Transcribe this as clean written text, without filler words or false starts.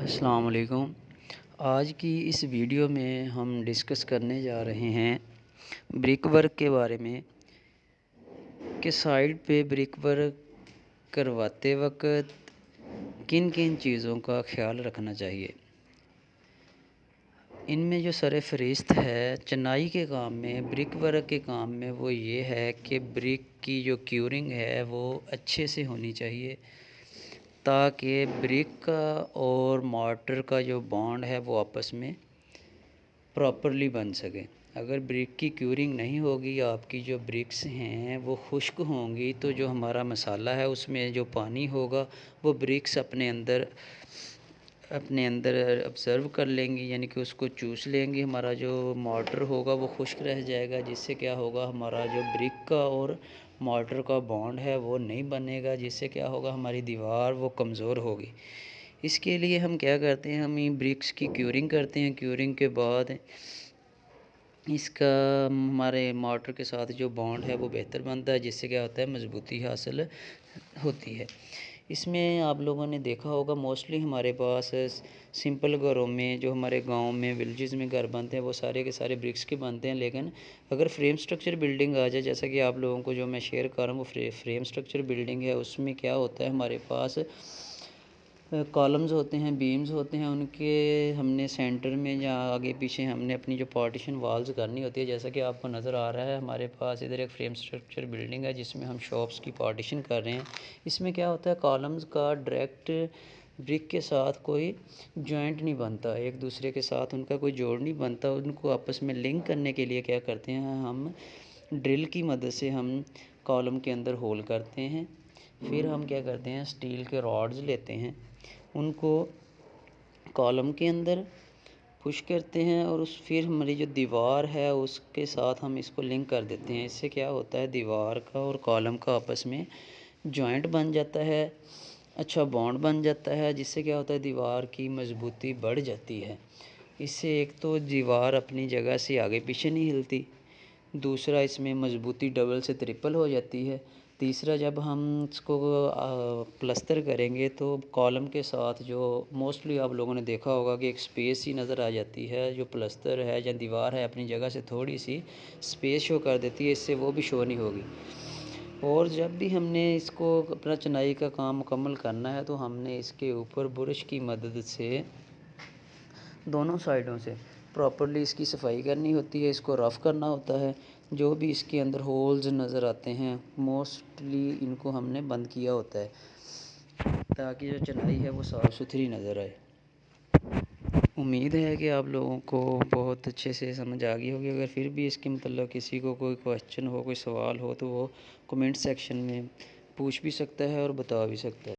السلام علیکم۔ آج کی اس ویڈیو میں ہم ڈسکس کرنے جا رہے ہیں برک ورک کے بارے میں کہ سائٹ پہ برک ورک کرواتے وقت کن کن چیزوں کا خیال رکھنا چاہیے۔ ان میں جو سر فہرست ہے چنائی کے کام میں، برک ورک کے کام میں، وہ یہ ہے کہ برک کی جو کیورنگ ہے وہ اچھے سے ہونی چاہیے تاکہ برک کا اور مارٹر کا جو بانڈ ہے وہ آپس میں پراپرلی بن سکے۔ اگر برک کی کیورنگ نہیں ہوگی، آپ کی جو برکس ہیں وہ خشک ہوں گی، تو جو ہمارا مسالہ ہے اس میں جو پانی ہوگا وہ برکس اپنے اندر ابزرو کر لیں گی، یعنی کہ اس کو چوس لیں گی۔ ہمارا جو مارٹر ہوگا وہ خشک رہ جائے گا، جس سے کیا ہوگا، ہمارا جو برک کا اور مارٹر کا بانڈ ہے وہ نہیں بنے گا، جس سے کیا ہوگا، ہماری دیوار وہ کمزور ہوگی۔ اس کے لیے ہم کیا کرتے ہیں، ہم برکس کی کیورنگ کرتے ہیں۔ کیورنگ کے بعد اس کا ہمارے مارٹر کے ساتھ جو بانڈ ہے وہ بہتر بنتا ہے، جس سے کیا ہوتا ہے، مضبوطی حاصل ہوتی ہے۔ اس میں آپ لوگوں نے دیکھا ہوگا موسٹلی ہمارے پاس سمپل گھروں میں، جو ہمارے گاؤں میں ولیجز میں گھر بنتے ہیں وہ سارے کے سارے برکس کے بنتے ہیں، لیکن اگر فریم سٹرکچر بلڈنگ آ جائے، جیسا کہ آپ لوگوں کو جو میں شیئر کر رہا ہوں وہ فریم سٹرکچر بلڈنگ ہے، اس میں کیا ہوتا ہے، ہمارے پاس کالمز ہوتے ہیں، بیمز ہوتے ہیں، ان کے ہم نے سینٹر میں یا آگے پیچھے ہم نے اپنی جو پارٹیشن والز کرنی ہوتی ہے، جیسا کہ آپ کو نظر آ رہا ہے ہمارے پاس ادھر ایک فریم سٹرکچر بلڈنگ ہے جس میں ہم شاپس کی پارٹیشن کر رہے ہیں۔ اس میں کیا ہوتا ہے، کالمز کا ڈائریکٹ برک کے ساتھ کوئی جوائنٹ نہیں بنتا، ایک دوسرے کے ساتھ ان کا کوئی جوڑ نہیں بنتا۔ ان کو آپس میں لنک کرنے کے لیے کیا کرتے ہیں، ہم ڈرل کی مدد سے ہم کالم کے اندر ہول کرتے ہیں، پھر ہم کیا کرتے ہیں، اسٹیل کے راڈز لیتے ہیں، ان کو کالم کے اندر پش کرتے ہیں، اور پھر ہماری جو دیوار ہے اس کے ساتھ ہم اس کو لنک کر دیتے ہیں۔ اس سے کیا ہوتا ہے، دیوار کا اور کالم کا آپس میں جوائنٹ بن جاتا ہے، اچھا بانڈ بن جاتا ہے، جس سے کیا ہوتا ہے، دیوار کی مضبوطی بڑھ جاتی ہے۔ اس سے ایک تو دیوار اپنی جگہ سے آگے پیچھے نہیں ہلتی، دوسرا اس میں مضبوطی ڈبل سے ٹرپل ہو جاتی ہے، تیسرا جب ہم اس کو پلستر کریں گے تو کالم کے ساتھ جو موسٹلی آپ لوگوں نے دیکھا ہوگا کہ ایک سپیس ہی نظر آ جاتی ہے، جو پلستر ہے یا دیوار ہے اپنی جگہ سے تھوڑی سی سپیس شو کر دیتی ہے، اس سے وہ بھی شو نہیں ہوگی۔ اور جب بھی ہم نے اس کو اپنا چنائی کا کام مکمل کرنا ہے تو ہم نے اس کے اوپر برش کی مدد سے دونوں سائڈوں سے پراپرلی اس کی صفائی کرنی ہوتی ہے، اس کو رف کرنا ہوتا ہے۔ جو بھی اس کے اندر ہولز نظر آتے ہیں موسٹلی ان کو ہم نے بند کیا ہوتا ہے تاکہ جو چنائی ہے وہ صاف ستھری نظر آئے۔ امید ہے کہ آپ لوگوں کو بہت اچھے سے سمجھ آ گئی ہوگی۔ اگر پھر بھی اس کے متعلق کسی کو کوئی کویسچن ہو، کوئی سوال ہو، تو وہ کمنٹ سیکشن میں پوچھ بھی سکتا ہے اور بتا بھی سکتا ہے۔